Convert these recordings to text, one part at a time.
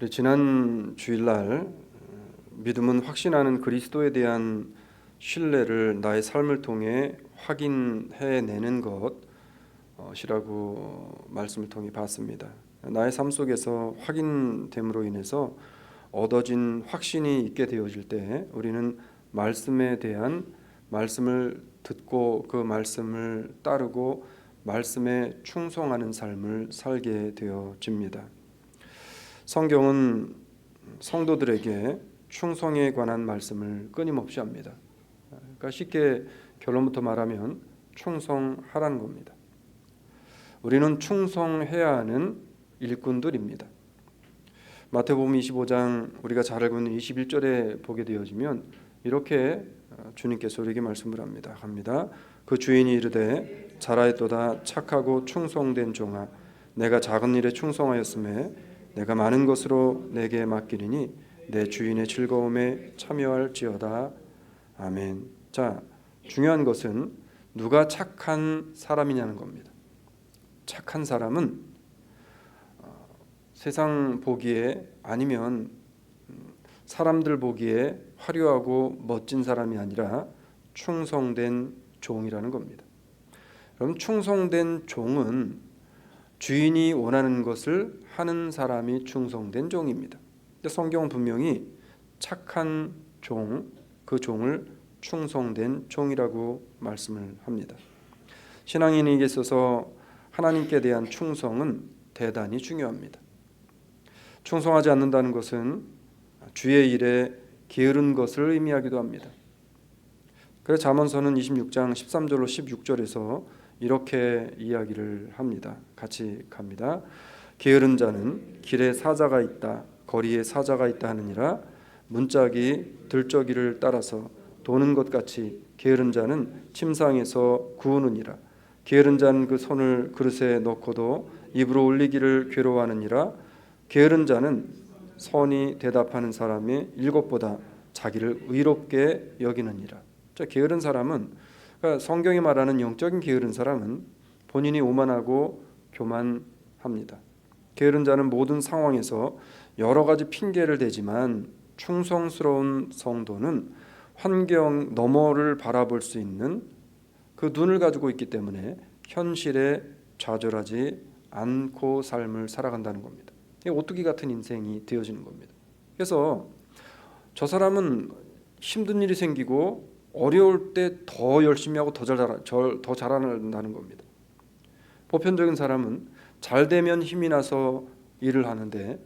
우리 지난 주일날 믿음은 확신하는 그리스도에 대한 신뢰를 나의 삶을 통해 확인해내는 것이라고 말씀을 통해 봤습니다. 나의 삶 속에서 확인됨으로 인해서 얻어진 확신이 있게 되어질 때 우리는 말씀에 대한 말씀을 듣고 그 말씀을 따르고 말씀에 충성하는 삶을 살게 되어집니다. 성경은 성도들에게 충성에 관한 말씀을 끊임없이 합니다. 그러니까 쉽게 결론부터 말하면 충성하라는 겁니다. 우리는 충성해야 하는 일꾼들입니다. 마태복음 25장 우리가 잘 알고 있는 21절에 보게 되어지면 이렇게 주님께서 우리에게 말씀을 합니다. 그 주인이 이르되 잘하였도다 착하고 충성된 종아 내가 작은 일에 충성하였음에 내가 많은 것으로 내게 맡기리니 내 주인의 즐거움에 참여할지어다. 아멘. 자, 중요한 것은 누가 착한 사람이냐는 겁니다. 착한 사람은 세상 보기에 아니면 사람들 보기에 화려하고 멋진 사람이 아니라 충성된 종이라는 겁니다. 그럼 충성된 종은 주인이 원하는 것을 하는 사람이 충성된 종입니다. 성경은 분명히 착한 종, 그 종을 충성된 종이라고 말씀을 합니다. 신앙인에게 있어서 하나님께 대한 충성은 대단히 중요합니다. 충성하지 않는다는 것은 주의 일에 게으른 것을 의미하기도 합니다. 그래서 잠언서는 26장 13절로 16절에서 이렇게 이야기를 합니다. 같이 갑니다. 게으른 자는 길에 사자가 있다 거리에 사자가 있다 하느니라. 문짝이 들저기를 따라서 도는 것 같이 게으른 자는 침상에서 구우느니라. 게으른 자는 그 손을 그릇에 넣고도 입으로 올리기를 괴로워하느니라. 게으른 자는 선이 대답하는 사람의 일곱보다 자기를 의롭게 여기느니라. 자, 게으른 사람은, 그러니까 성경이 말하는 영적인 게으른 사람은 본인이 오만하고 교만합니다. 게으른 자는 모든 상황에서 여러 가지 핑계를 대지만 충성스러운 성도는 환경 너머를 바라볼 수 있는 그 눈을 가지고 있기 때문에 현실에 좌절하지 않고 삶을 살아간다는 겁니다. 오뚜기 같은 인생이 되어지는 겁니다. 그래서 저 사람은 힘든 일이 생기고 어려울 때 더 열심히 하고 더 잘한다는 겁니다. 보편적인 사람은 잘 되면 힘이 나서 일을 하는데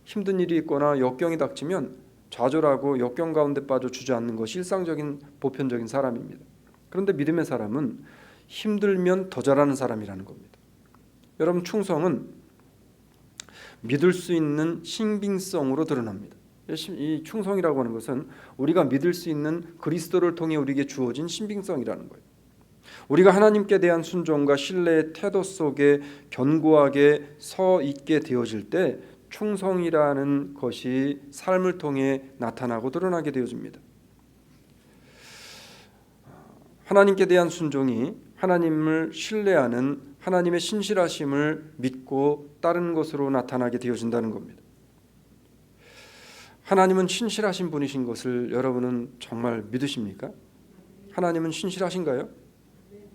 힘든 일이 있거나 역경이 닥치면 좌절하고 역경 가운데 빠져 주저앉는 것이 일상적인 보편적인 사람입니다. 그런데 믿음의 사람은 힘들면 더 잘하는 사람이라는 겁니다. 여러분, 충성은 믿을 수 있는 신빙성으로 드러납니다. 이 충성이라고 하는 것은 우리가 믿을 수 있는 그리스도를 통해 우리에게 주어진 신빙성이라는 거예요. 우리가 하나님께 대한 순종과 신뢰의 태도 속에 견고하게 서 있게 되어질 때 충성이라는 것이 삶을 통해 나타나고 드러나게 되어집니다. 하나님께 대한 순종이 하나님을 신뢰하는 하나님의 신실하심을 믿고 따르는 것으로 나타나게 되어진다는 겁니다. 하나님은 신실하신 분이신 것을 여러분은 정말 믿으십니까? 하나님은 신실하신가요?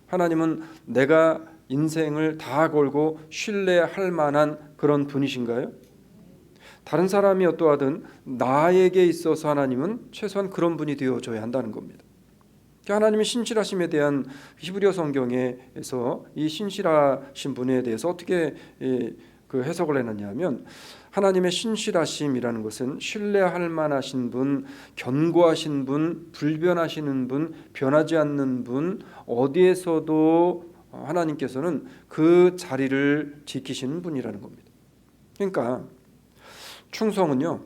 하나님은 내가 인생을 다 걸고 신뢰할 만한 그런 분이신가요? 다른 사람이 어떠하든 나에게 있어서 하나님은 최소한 그런 분이 되어줘야 한다는 겁니다. 하나님의 신실하심에 대한 히브리어 성경에서 이 신실하신 분에 대해서 어떻게 해석을 해놨냐면, 하나님의 신실하심이라는 것은 신뢰할 만하신 분, 견고하신 분, 불변하시는 분, 변하지 않는 분, 어디에서도 하나님께서는 그 자리를 지키시는 분이라는 겁니다. 그러니까 충성은요,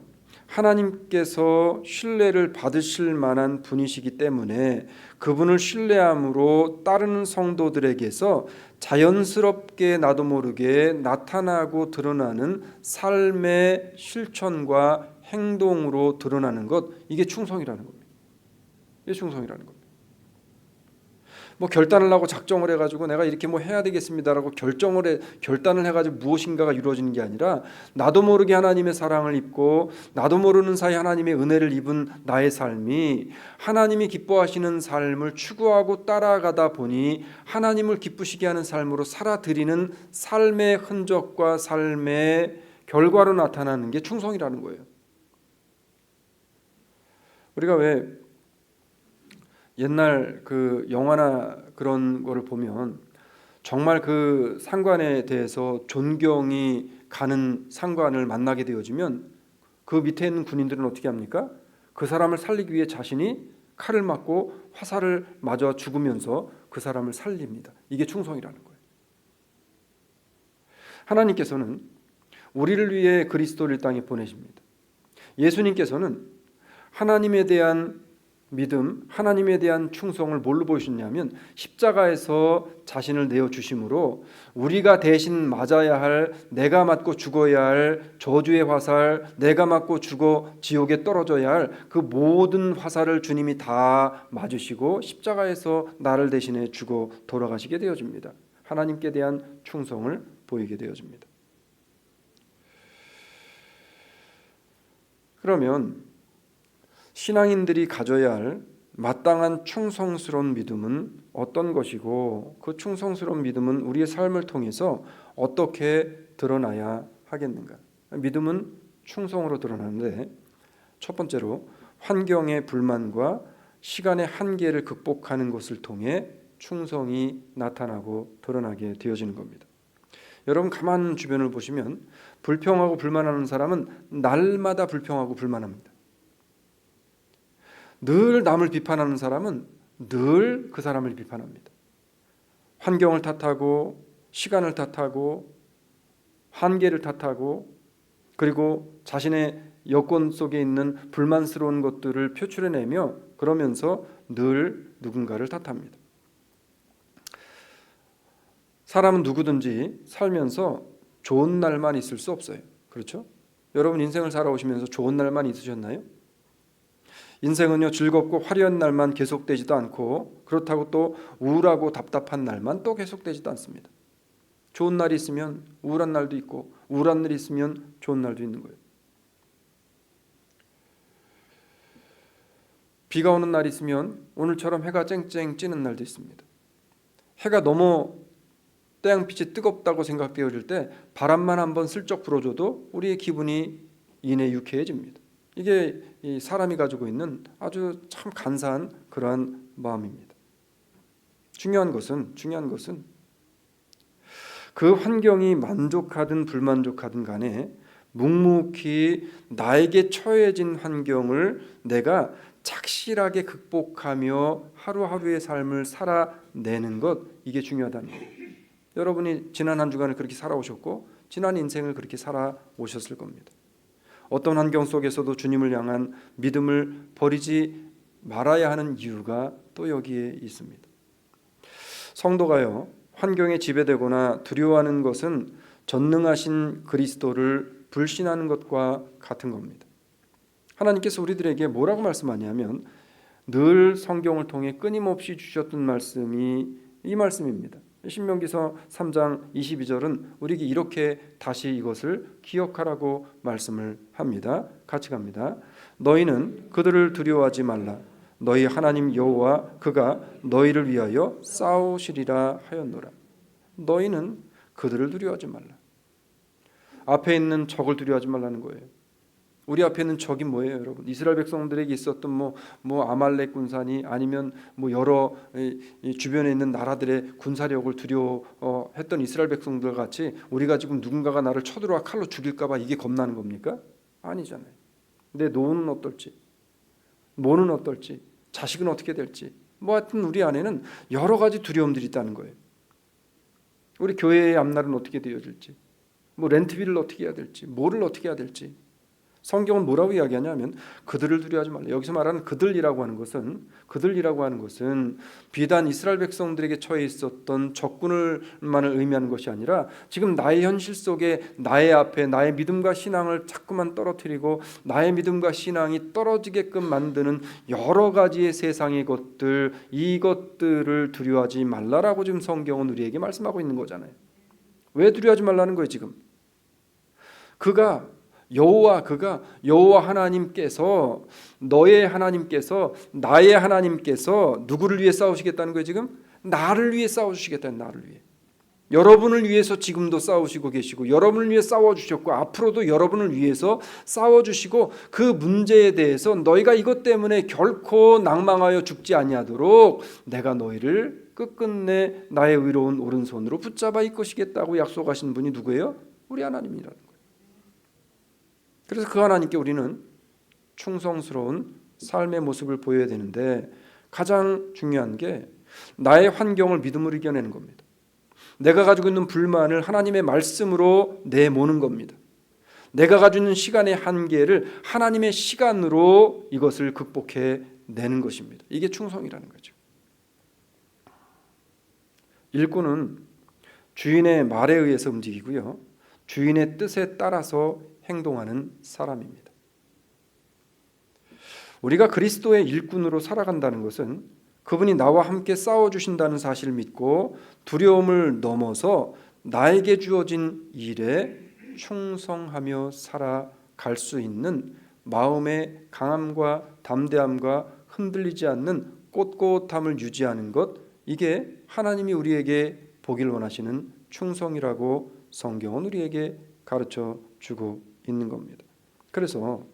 하나님께서 신뢰를 받으실 만한 분이시기 때문에 그분을 신뢰함으로 따르는 성도들에게서 자연스럽게 나도 모르게 나타나고 드러나는 삶의 실천과 행동으로 드러나는 것, 이게 충성이라는 겁니다. 이게 충성이라는 겁니다. 뭐 결단을 하고 작정을 해가지고 내가 이렇게 뭐 해야 되겠습니다라고 결단을 해가지고 무엇인가가 이루어지는 게 아니라 나도 모르게 하나님의 사랑을 입고 나도 모르는 사이 하나님의 은혜를 입은 나의 삶이 하나님이 기뻐하시는 삶을 추구하고 따라가다 보니 하나님을 기쁘시게 하는 삶으로 살아드리는 삶의 흔적과 삶의 결과로 나타나는 게 충성이라는 거예요. 우리가 왜 옛날 그 영화나 그런 거를 보면 정말 그 상관에 대해서 존경이 가는 상관을 만나게 되어지면 그 밑에 있는 군인들은 어떻게 합니까? 그 사람을 살리기 위해 자신이 칼을 맞고 화살을 맞아 죽으면서 그 사람을 살립니다. 이게 충성이라는 거예요. 하나님께서는 우리를 위해 그리스도를 땅에 보내십니다. 예수님께서는 하나님에 대한 믿음, 하나님에 대한 충성을 뭘로 보여주셨냐면 십자가에서 자신을 내어주심으로 우리가 대신 맞아야 할, 내가 맞고 죽어야 할 저주의 화살, 내가 맞고 죽어 지옥에 떨어져야 할 그 모든 화살을 주님이 다 맞으시고 십자가에서 나를 대신해 죽어 돌아가시게 되어줍니다. 하나님께 대한 충성을 보이게 되어줍니다. 그러면 신앙인들이 가져야 할 마땅한 충성스러운 믿음은 어떤 것이고 그 충성스러운 믿음은 우리의 삶을 통해서 어떻게 드러나야 하겠는가? 믿음은 충성으로 드러나는데 첫 번째로 환경의 불만과 시간의 한계를 극복하는 것을 통해 충성이 나타나고 드러나게 되어지는 겁니다. 여러분 가만 주변을 보시면 불평하고 불만하는 사람은 날마다 불평하고 불만합니다. 늘 남을 비판하는 사람은 늘 그 사람을 비판합니다. 환경을 탓하고 시간을 탓하고 한계를 탓하고 그리고 자신의 여건 속에 있는 불만스러운 것들을 표출해내며 그러면서 늘 누군가를 탓합니다. 사람은 누구든지 살면서 좋은 날만 있을 수 없어요. 그렇죠? 여러분 인생을 살아오시면서 좋은 날만 있으셨나요? 인생은요 즐겁고 화려한 날만 계속되지도 않고 그렇다고 또 우울하고 답답한 날만 또 계속되지도 않습니다. 좋은 날이 있으면 우울한 날도 있고 우울한 날이 있으면 좋은 날도 있는 거예요. 비가 오는 날이 있으면 오늘처럼 해가 쨍쨍 찌는 날도 있습니다. 해가 너무 태양빛이 뜨겁다고 생각되어질 때 바람만 한번 슬쩍 불어줘도 우리의 기분이 이내 유쾌해집니다. 이게 이 사람이 가지고 있는 아주 참 간사한 그러한 마음입니다. 중요한 것은 그 환경이 만족하든 불만족하든 간에 묵묵히 나에게 처해진 환경을 내가 착실하게 극복하며 하루하루의 삶을 살아내는 것, 이게 중요하다는 거예요. 여러분이 지난 한 주간을 그렇게 살아오셨고 지난 인생을 그렇게 살아오셨을 겁니다. 어떤 환경 속에서도 주님을 향한 믿음을 버리지 말아야 하는 이유가 또 여기에 있습니다. 성도가요 환경에 지배되거나 두려워하는 것은 전능하신 그리스도를 불신하는 것과 같은 겁니다. 하나님께서 우리들에게 뭐라고 말씀하냐면 늘 성경을 통해 끊임없이 주셨던 말씀이 이 말씀입니다. 신명기서 3장 22절은 우리에게 이렇게 다시 이것을 기억하라고 말씀을 합니다. 같이 갑니다. 너희는 그들을 두려워하지 말라. 너희 하나님 여호와 그가 너희를 위하여 싸우시리라 하였노라. 너희는 그들을 두려워하지 말라. 앞에 있는 적을 두려워하지 말라는 거예요. 우리 앞에 있는 적이 뭐예요, 여러분? 이스라엘 백성들에게 있었던 뭐 아말렉 군사니 아니면 뭐 여러 이 주변에 있는 나라들의 군사력을 두려워했던 이스라엘 백성들 같이 우리가 지금 누군가가 나를 쳐들어와 칼로 죽일까봐 이게 겁나는 겁니까? 아니잖아요. 내 노는 어떨지, 모는 어떨지, 자식은 어떻게 될지, 뭐 하여튼 우리 안에는 여러 가지 두려움들이 있다는 거예요. 우리 교회의 앞날은 어떻게 되어질지, 뭐 렌트비를 어떻게 해야 될지, 뭐를 어떻게 해야 될지. 성경은 뭐라고 이야기하냐면 그들을 두려워하지 말라. 여기서 말하는 그들이라고 하는 것은 비단 이스라엘 백성들에게 처해 있었던 적군을만을 의미하는 것이 아니라 지금 나의 현실 속에 나의 앞에 나의 믿음과 신앙을 자꾸만 떨어뜨리고 나의 믿음과 신앙이 떨어지게끔 만드는 여러 가지의 세상의 것들, 이것들을 두려워하지 말라라고 지금 성경은 우리에게 말씀하고 있는 거잖아요. 왜 두려워하지 말라는 거예요? 지금 여호와 하나님께서, 너의 하나님께서, 나의 하나님께서 누구를 위해 싸우시겠다는 거예요? 지금 나를 위해 싸우시겠다는, 나를 위해. 여러분을 위해서 지금도 싸우시고 계시고, 여러분을 위해 싸워주셨고, 앞으로도 여러분을 위해서 싸워주시고, 그 문제에 대해서 너희가 이것 때문에 결코 낭망하여 죽지 아니하도록 내가 너희를 끝끝내 나의 의로운 오른손으로 붙잡아 이끄시겠다고 약속하신 분이 누구예요? 우리 하나님이라는 거예요. 그래서 그 하나님께 우리는 충성스러운 삶의 모습을 보여야 되는데, 가장 중요한 게 나의 환경을 믿음으로 이겨내는 겁니다. 내가 가지고 있는 불만을 하나님의 말씀으로 내모는 겁니다. 내가 가지고 있는 시간의 한계를 하나님의 시간으로 이것을 극복해 내는 것입니다. 이게 충성이라는 거죠. 일꾼은 주인의 말에 의해서 움직이고요, 주인의 뜻에 따라서 행동하는 사람입니다. 우리가 그리스도의 일꾼으로 살아간다는 것은 그분이 나와 함께 싸워주신다는 사실을 믿고 두려움을 넘어서 나에게 주어진 일에 충성하며 살아갈 수 있는 마음의 강함과 담대함과 흔들리지 않는 꼿꼿함을 유지하는 것, 이게 하나님이 우리에게 보기를 원하시는 충성이라고 성경은 우리에게 가르쳐 주고 있는 겁니다. 그래서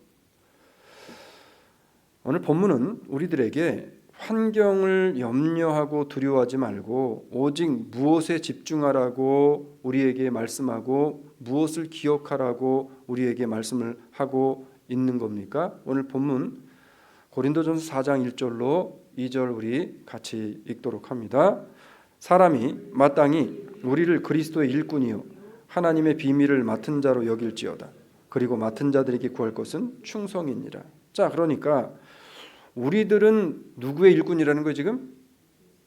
오늘 본문은 우리들에게 환경을 염려하고 두려워하지 말고 오직 무엇에 집중하라고 우리에게 말씀하고 무엇을 기억하라고 우리에게 말씀을 하고 있는 겁니까? 오늘 본문 고린도전서 4장 1절로 2절 우리 같이 읽도록 합니다. 사람이 마땅히 우리를 그리스도의 일꾼이요 하나님의 비밀을 맡은 자로 여길지어다. 그리고 맡은 자들에게 구할 것은 충성이니라. 자, 그러니까 우리들은 누구의 일꾼이라는 거예요? 지금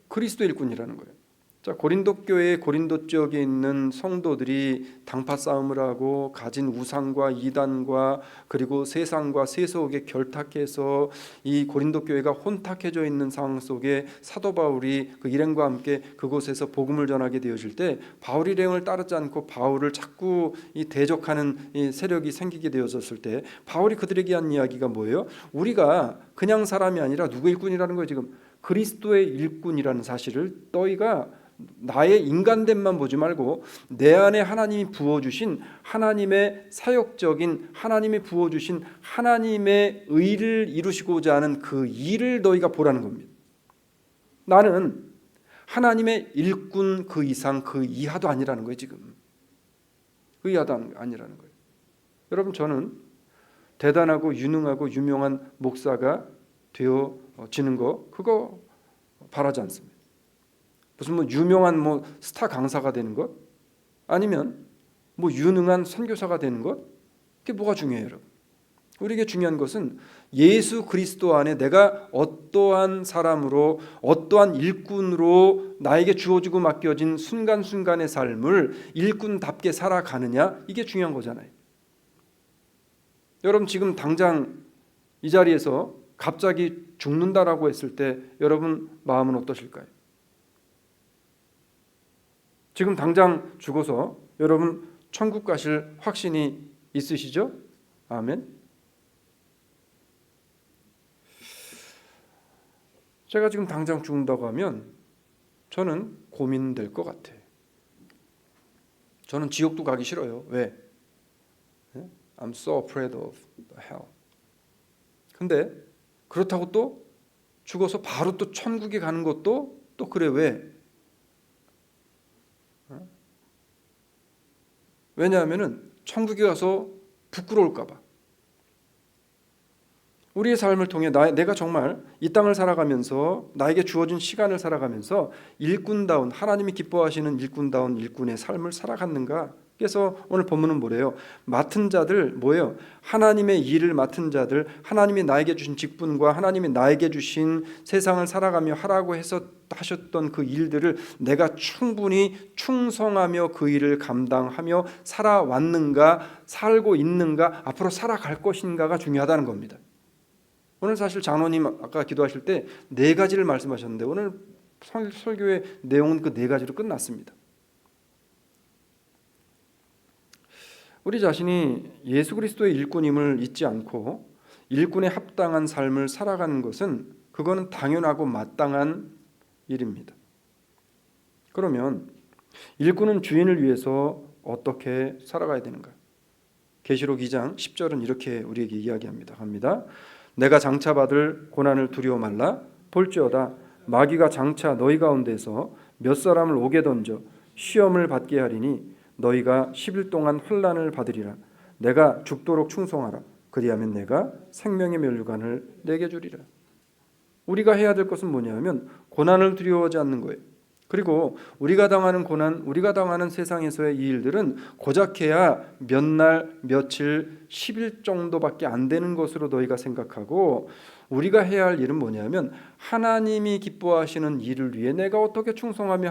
그리스도의 일꾼이라는 거예요. 자, 고린도 교회 고린도 지역에 있는 성도들이 당파 싸움을 하고 가진 우상과 이단과 그리고 세상과 세속에 결탁해서 이 고린도 교회가 혼탁해져 있는 상황 속에 사도 바울이 그 일행과 함께 그곳에서 복음을 전하게 되어질 때 바울 일행을 따르지 않고 바울을 자꾸 이 대적하는 이 세력이 생기게 되어졌을 때 바울이 그들에게 한 이야기가 뭐예요? 우리가 그냥 사람이 아니라 누구의 일꾼이라는 거예요? 지금 그리스도의 일꾼이라는 사실을 너희가 나의 인간됨만 보지 말고 내 안에 하나님이 부어주신 하나님의 사역적인 하나님이 부어주신 하나님의 의를 이루시고자 하는 그 일을 너희가 보라는 겁니다. 나는 하나님의 일꾼 그 이상 그 이하도 아니라는 거예요. 지금 그 이하도 아니라는 거예요. 여러분, 저는 대단하고 유능하고 유명한 목사가 되어지는 거 그거 바라지 않습니다. 무슨 유명한 스타 강사가 되는 것, 아니면 유능한 선교사가 되는 것, 그게 뭐가 중요해요, 여러분? 우리에게 중요한 것은 예수 그리스도 안에 내가 어떠한 사람으로 어떠한 일꾼으로 나에게 주어지고 맡겨진 순간순간의 삶을 일꾼답게 살아가느냐, 이게 중요한 거잖아요. 여러분, 지금 당장 이 자리에서 갑자기 죽는다라고 했을 때 여러분 마음은 어떠실까요? 지금 당장 죽어서 여러분 천국 가실 확신이 있으시죠? 아멘. 제가 지금 당장 죽는다고 하면 저는 고민될 것 같아요. 저는 지옥도 가기 싫어요. 왜? I'm so afraid of the hell. 근데 그렇다고 또 죽어서 바로 또 천국에 가는 것도 또 그래. 왜? 왜냐하면은 천국에 가서 부끄러울까 봐. 우리의 삶을 통해 내가 정말 이 땅을 살아가면서 나에게 주어진 시간을 살아가면서 일꾼다운, 하나님이 기뻐하시는 일꾼다운 일꾼의 삶을 살아갔는가, 그래서 오늘 본문은 뭐래요? 맡은 자들 뭐예요? 하나님의 일을 맡은 자들, 하나님이 나에게 주신 직분과 하나님이 나에게 주신 세상을 살아가며 하라고 해서 하셨던 그 일들을 내가 충분히 충성하며 그 일을 감당하며 살아왔는가, 살고 있는가, 앞으로 살아갈 것인가가 중요하다는 겁니다. 오늘 사실 장로님 아까 기도하실 때 네 가지를 말씀하셨는데 오늘 설교의 내용은 그 네 가지로 끝났습니다. 우리 자신이 예수 그리스도의 일꾼임을 잊지 않고 일꾼에 합당한 삶을 살아가는 것은 그거는 당연하고 마땅한 일입니다. 그러면 일꾼은 주인을 위해서 어떻게 살아가야 되는가? 계시록 2장 10절은 이렇게 우리에게 이야기합니다. 합니다. 내가 장차 받을 고난을 두려워 말라. 볼지어다 마귀가 장차 너희 가운데서 몇 사람을 옥에 던져 시험을 받게 하리니 너희가 10일 동안 환난을 받으리라. 내가 죽도록 충성하라. 그리하면 내가 생명의 면류관을 내게 주리라. 우리가 해야 될 것은 뭐냐면 고난을 두려워하지 않는 거예요. 그리고 우리가 당하는 고난, 우리가 당하는 세상에서의 이 일들은 고작해야 몇 날, 며칠, 10일 정도밖에 안 되는 것으로 너희가 생각하고 우리가 해야 할 일은 뭐냐면 하나님이 기뻐하시는 일을 위해 내가 어떻게 충성하며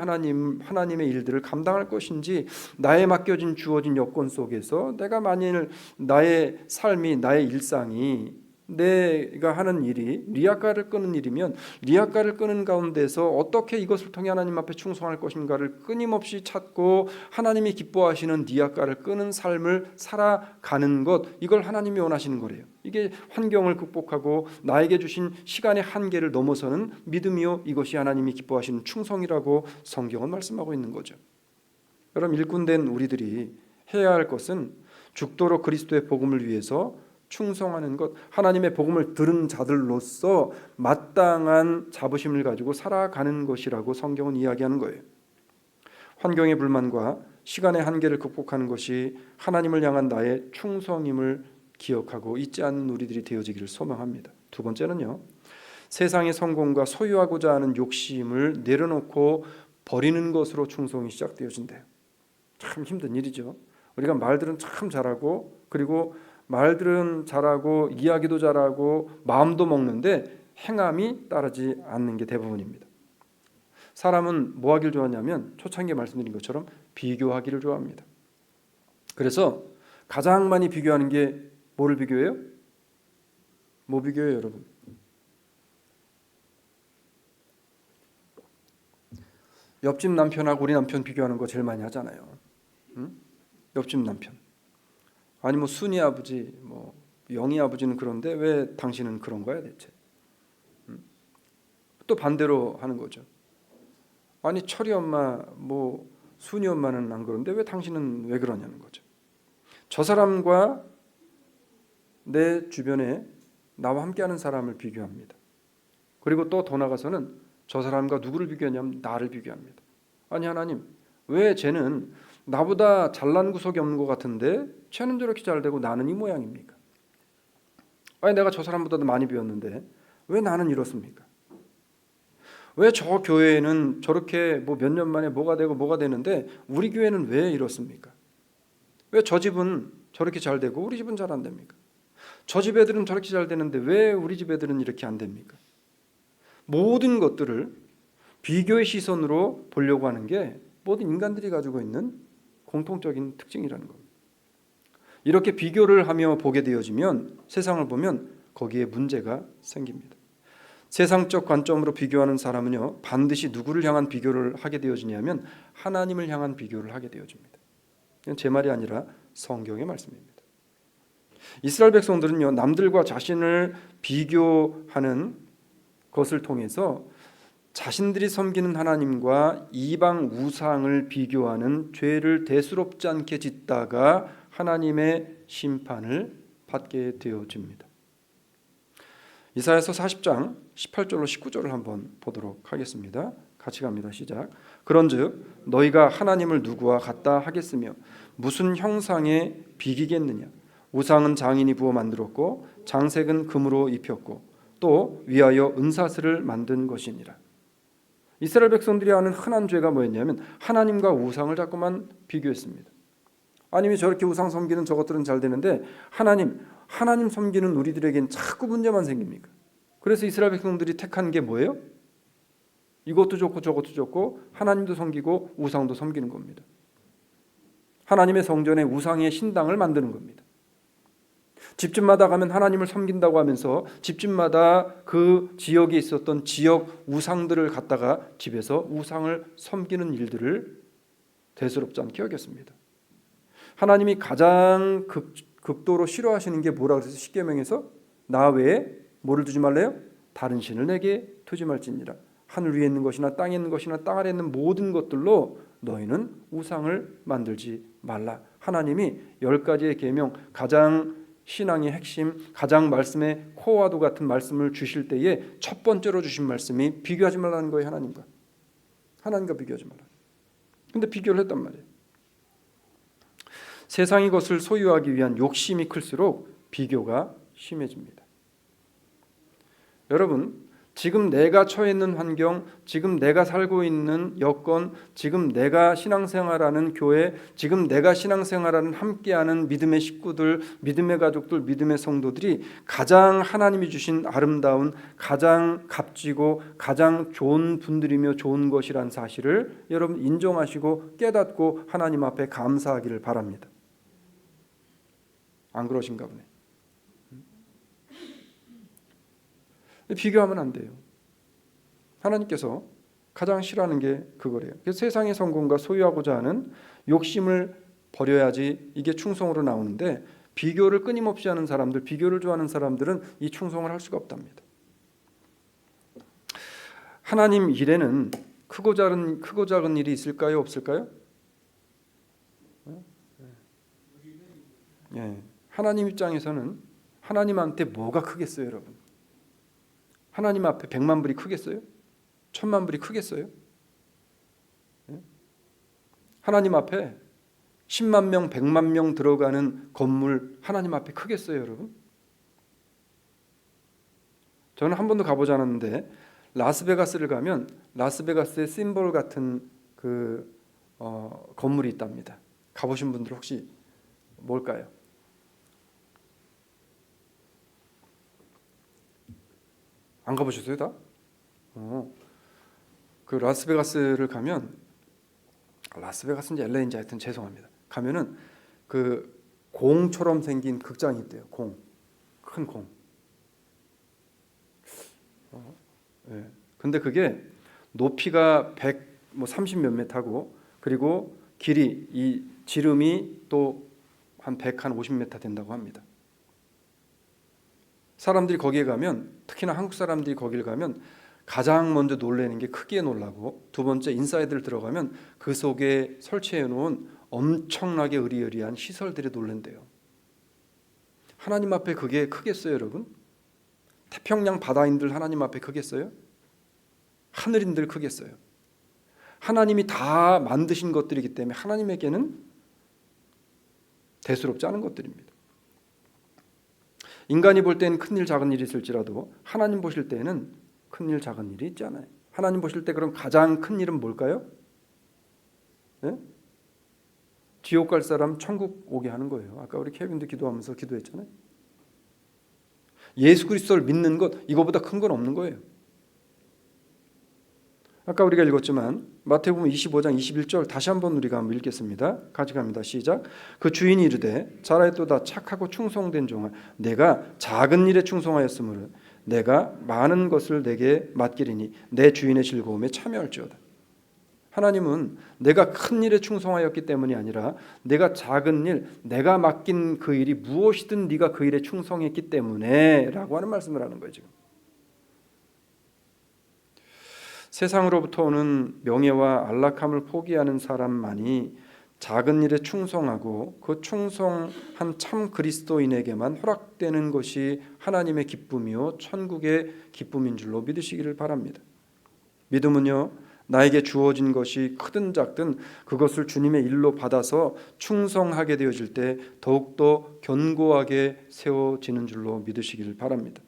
하나님의 일들을 감당할 것인지 나에 맡겨진 주어진 여건 속에서 내가 만일 나의 삶이 나의 일상이 내가 하는 일이 리아가를 끄는 일이면 리아가를 끄는 가운데서 어떻게 이것을 통해 하나님 앞에 충성할 것인가를 끊임없이 찾고 하나님이 기뻐하시는 리아가를 끄는 삶을 살아가는 것, 이걸 하나님이 원하시는 거래요. 이게 환경을 극복하고 나에게 주신 시간의 한계를 넘어서는 믿음이요, 이것이 하나님이 기뻐하시는 충성이라고 성경은 말씀하고 있는 거죠. 여러분, 일꾼된 우리들이 해야 할 것은 죽도록 그리스도의 복음을 위해서 충성하는 것, 하나님의 복음을 들은 자들로서 마땅한 자부심을 가지고 살아가는 것이라고 성경은 이야기하는 거예요. 환경의 불만과 시간의 한계를 극복하는 것이 하나님을 향한 나의 충성임을 기억하고 잊지 않는 우리들이 되어지기를 소망합니다. 두 번째는요, 세상의 성공과 소유하고자 하는 욕심을 내려놓고 버리는 것으로 충성이 시작되어진대요. 참 힘든 일이죠. 우리가 말들은 참 잘하고, 그리고 말들은 잘하고 이야기도 잘하고 마음도 먹는데 행함이 따르지 않는 게 대부분입니다. 사람은 뭐 하기를 좋아하냐면 초창기에 말씀드린 것처럼 비교하기를 좋아합니다. 그래서 가장 많이 비교하는 게 뭐를 비교해요? 뭐 비교해요, 여러분? 옆집 남편하고 우리 남편 비교하는 거 제일 많이 하잖아요. 응? 옆집 남편. 아니 뭐 순이 아버지, 뭐 영희 아버지는 그런데 왜 당신은 그런 거야 대체? 또 반대로 하는 거죠. 아니 철이 엄마, 뭐 순이 엄마는 안 그런데 왜 당신은 왜 그러냐는 거죠. 저 사람과 내 주변에 나와 함께하는 사람을 비교합니다. 그리고 또 더 나가서는 저 사람과 누구를 비교하냐면 나를 비교합니다. 아니 하나님, 왜 쟤는 나보다 잘난 구석이 없는 것 같은데 쟤는 저렇게 잘 되고 나는 이 모양입니까? 아니 내가 저 사람보다도 많이 배웠는데 왜 나는 이렇습니까? 왜 저 교회에는 저렇게 뭐 몇 년 만에 뭐가 되고 뭐가 되는데 우리 교회는 왜 이렇습니까? 왜 저 집은 저렇게 잘 되고 우리 집은 잘 안 됩니까? 저 집 애들은 저렇게 잘 되는데 왜 우리 집 애들은 이렇게 안 됩니까? 모든 것들을 비교의 시선으로 보려고 하는 게 모든 인간들이 가지고 있는 공통적인 특징이라는 겁니다. 이렇게 비교를 하며 보게 되어지면 세상을 보면 거기에 문제가 생깁니다. 세상적 관점으로 비교하는 사람은요, 반드시 누구를 향한 비교를 하게 되어지냐면 하나님을 향한 비교를 하게 되어집니다. 이건 제 말이 아니라 성경의 말씀입니다. 이스라엘 백성들은요, 남들과 자신을 비교하는 것을 통해서 자신들이 섬기는 하나님과 이방 우상을 비교하는 죄를 대수롭지 않게 짓다가 하나님의 심판을 받게 되어집니다. 이사야서 40장 18절로 19절을 한번 보도록 하겠습니다. 같이 갑니다. 시작. 그런즉 너희가 하나님을 누구와 같다 하겠으며 무슨 형상에 비기겠느냐? 우상은 장인이 부어 만들었고 장색은 금으로 입혔고 또 위하여 은사슬을 만든 것이니라. 이스라엘 백성들이 하는 흔한 죄가 뭐였냐면 하나님과 우상을 자꾸만 비교했습니다. 아니면 저렇게 우상 섬기는 저것들은 잘 되는데 하나님 섬기는 우리들에겐 자꾸 문제만 생깁니까? 그래서 이스라엘 백성들이 택한 게 뭐예요? 이것도 좋고 저것도 좋고 하나님도 섬기고 우상도 섬기는 겁니다. 하나님의 성전에 우상의 신당을 만드는 겁니다. 집집마다 가면 하나님을 섬긴다고 하면서 집집마다 그 지역에 있었던 지역 우상들을 갖다가 집에서 우상을 섬기는 일들을 대수롭지 않게 여겼습니다. 하나님이 가장 극도로 싫어하시는 게 뭐라 그래서 십계명에서 나 외에 뭐를 두지 말래요? 다른 신을 내게 두지 말지니라. 하늘 위에 있는 것이나 땅에 있는 것이나 땅 아래 있는 모든 것들로 너희는 우상을 만들지 말라. 하나님이 10가지의 계명, 가장 신앙의 핵심, 가장 말씀의 코어와도 같은 말씀을 주실 때에 첫 번째로 주신 말씀이 비교하지 말라는 거예요. 하나님과 비교하지 말라. 근데 비교를 했단 말이에요. 세상의 것을 소유하기 위한 욕심이 클수록 비교가 심해집니다. 여러분, 지금 내가 처해 있는 환경, 지금 내가 살고 있는 여건, 지금 내가 신앙생활하는 교회, 지금 내가 신앙생활하는 함께하는 믿음의 식구들, 믿음의 가족들, 믿음의 성도들이 가장 하나님이 주신 아름다운, 가장 값지고 가장 좋은 분들이며 좋은 것이란 사실을 여러분 인정하시고 깨닫고 하나님 앞에 감사하기를 바랍니다. 안 그러신가 보네. 비교하면 안 돼요. 하나님께서 가장 싫어하는 게 그거래요. 그래서 세상의 성공과 소유하고자 하는 욕심을 버려야지 이게 충성으로 나오는데, 비교를 끊임없이 하는 사람들, 비교를 좋아하는 사람들은 이 충성을 할 수가 없답니다. 하나님 일에는 크고 작은 일이 있을까요? 없을까요? 예. 하나님 입장에서는 하나님한테 뭐가 크겠어요, 여러분? 하나님 앞에 100만 불이 크겠어요? 1000만 불이 크겠어요? 하나님 앞에 10만 명, 100만 명 들어가는 건물 하나님 앞에 크겠어요, 여러분? 저는 한 번도 가보지 않았는데 라스베가스를 가면 라스베가스의 심볼 같은 건물이 있답니다. 가보신 분들 혹시 뭘까요? 안 가보셨어요, 다? 그 라스베가스를 가면, 라스베가스인지 LA인지 하여튼 죄송합니다. 가면은 그 공처럼 생긴 극장이 있대요. 큰 공. 예. 근데 그게 높이가 130 몇 미터고, 그리고 길이 이 지름이 또 한 150m 된다고 합니다. 사람들이 거기에 가면, 특히나 한국 사람들이 거기를 가면 가장 먼저 놀라는 게 크기에 놀라고, 두 번째 인사이드를 들어가면 그 속에 설치해 놓은 엄청나게 의리의리한 시설들이 놀란대요. 하나님 앞에 그게 크겠어요, 여러분? 태평양 바다인들 하나님 앞에 크겠어요? 하늘인들 크겠어요? 하나님이 다 만드신 것들이기 때문에 하나님에게는 대수롭지 않은 것들입니다. 인간이 볼 때는 큰일 작은 일이 있을지라도 하나님 보실 때는 큰일 작은 일이 있지 않아요. 하나님 보실 때 그럼 가장 큰 일은 뭘까요? 네? 지옥 갈 사람 천국 오게 하는 거예요. 아까 우리 케빈도 기도하면서 기도했잖아요. 예수 그리스도를 믿는 것, 이거보다 큰 건 없는 거예요. 아까 우리가 읽었지만 마태복음 25장 21절 다시 한번 우리가 한번 읽겠습니다. 같이 갑니다. 시작. 그 주인이 이르되 잘하였도다 착하고 충성된 종아, 내가 작은 일에 충성하였으므로 내가 많은 것을 내게 맡기리니 내 주인의 즐거움에 참여할지어다. 하나님은 내가 큰 일에 충성하였기 때문이 아니라 내가 작은 일, 내가 맡긴 그 일이 무엇이든 네가 그 일에 충성했기 때문에 라고 하는 말씀을 하는 거예요. 지금 세상으로부터 오는 명예와 안락함을 포기하는 사람만이 작은 일에 충성하고 그 충성한 참 그리스도인에게만 허락되는 것이 하나님의 기쁨이요 천국의 기쁨인 줄로 믿으시기를 바랍니다. 믿음은요, 나에게 주어진 것이 크든 작든 그것을 주님의 일로 받아서 충성하게 되어질 때 더욱더 견고하게 세워지는 줄로 믿으시기를 바랍니다.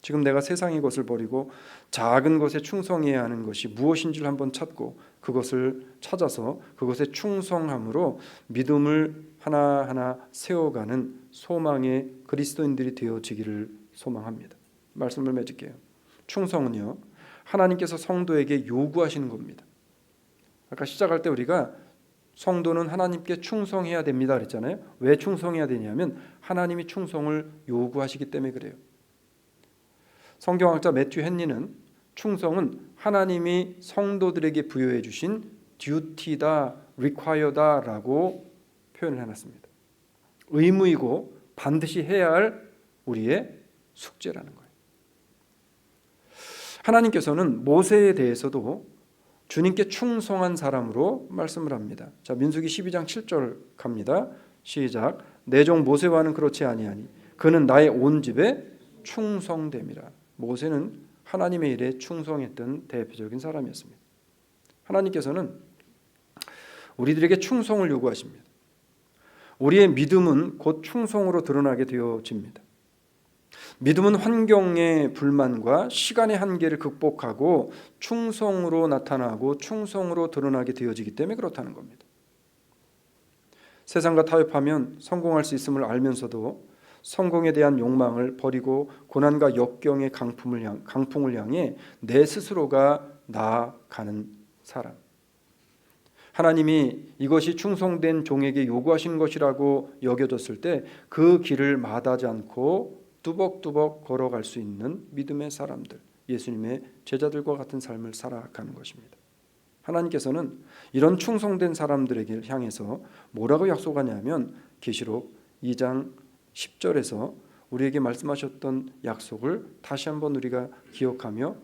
지금 내가 세상의 것을 버리고 작은 것에 충성해야 하는 것이 무엇인지를 한번 찾고 그것을 찾아서 그것에 충성함으로 믿음을 하나하나 세워가는 소망의 그리스도인들이 되어지기를 소망합니다. 말씀을 맺을게요. 충성은요, 하나님께서 성도에게 요구하시는 겁니다. 아까 시작할 때 우리가 성도는 하나님께 충성해야 됩니다 그랬잖아요. 왜 충성해야 되냐면 하나님이 충성을 요구하시기 때문에 그래요. 성경학자 매튜 헨리는 충성은 하나님이 성도들에게 부여해 주신 듀티다, required다라고 표현을 해놨습니다. 의무이고 반드시 해야 할 우리의 숙제라는 거예요. 하나님께서는 모세에 대해서도 주님께 충성한 사람으로 말씀을 합니다. 자, 민수기 12장 7절 갑니다. 시작. 내 종 모세와는 그렇지 아니하니 그는 나의 온 집에 충성됨이라. 모세는 하나님의 일에 충성했던 대표적인 사람이었습니다. 하나님께서는 우리들에게 충성을 요구하십니다. 우리의 믿음은 곧 충성으로 드러나게 되어집니다. 믿음은 환경의 불만과 시간의 한계를 극복하고 충성으로 나타나고 충성으로 드러나게 되어지기 때문에 그렇다는 겁니다. 세상과 타협하면 성공할 수 있음을 알면서도 성공에 대한 욕망을 버리고 고난과 역경의 강풍을 향해 내 스스로가 나아가는 사람. 하나님이 이것이 충성된 종에게 요구하시는 것이라고 여겨졌을 때 그 길을 마다하지 않고 뚜벅뚜벅 걸어갈 수 있는 믿음의 사람들, 예수님의 제자들과 같은 삶을 살아가는 것입니다. 하나님께서는 이런 충성된 사람들에게 향해서 뭐라고 약속하냐면 계시록 2장 10절에서 우리에게 말씀하셨던 약속을 다시 한번 우리가 기억하며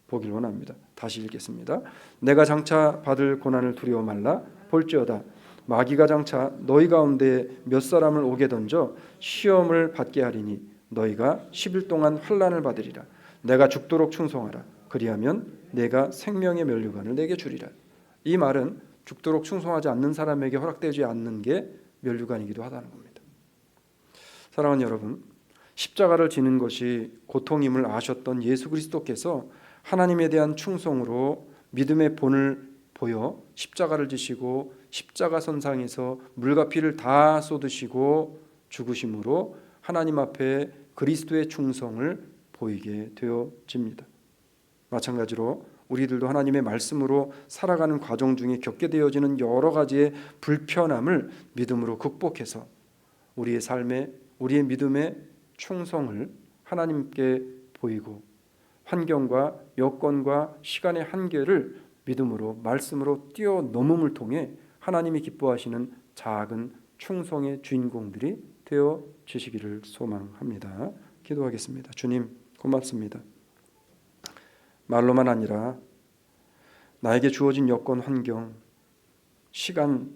보길 원합니다. 다시 읽겠습니다. 내가 장차 받을 고난을 두려워 말라. 볼지어다 마귀가 장차 너희 가운데 몇 사람을 오게 던져 시험을 받게 하리니 너희가 10일 동안 환난을 받으리라. 내가 죽도록 충성하라. 그리하면 내가 생명의 면류관을 내게 주리라. 이 말은 죽도록 충성하지 않는 사람에게 허락되지 않는 게 면류관이기도 하다는 겁니다. 사랑하는 여러분, 십자가를 지는 것이 고통임을 아셨던 예수 그리스도께서 하나님에 대한 충성으로 믿음의 본을 보여 십자가를 지시고 십자가 선상에서 물과 피를 다 쏟으시고 죽으심으로 하나님 앞에 그리스도의 충성을 보이게 되어집니다. 마찬가지로 우리들도 하나님의 말씀으로 살아가는 과정 중에 겪게 되어지는 여러 가지의 불편함을 믿음으로 극복해서 우리의 삶에 우리의 믿음의 충성을 하나님께 보이고 환경과 여건과 시간의 한계를 믿음으로 말씀으로 뛰어넘음을 통해 하나님이 기뻐하시는 작은 충성의 주인공들이 되어지시기를 소망합니다. 기도하겠습니다. 주님 고맙습니다. 말로만 아니라 나에게 주어진 여건, 환경, 시간,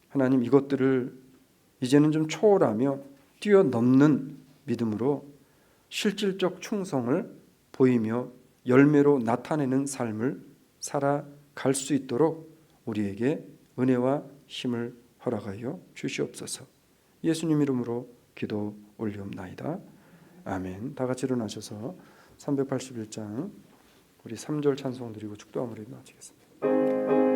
하나님 이것들을 이제는 좀 초월하며 뛰어넘는 믿음으로 실질적 충성을 보이며 열매로 나타내는 삶을 살아갈 수 있도록 우리에게 은혜와 힘을 허락하여 주시옵소서. 예수님 이름으로 기도 올리옵나이다. 아멘. 다 같이 일어나셔서 381장 우리 3절 찬송 드리고 축도함으로 마치겠습니다.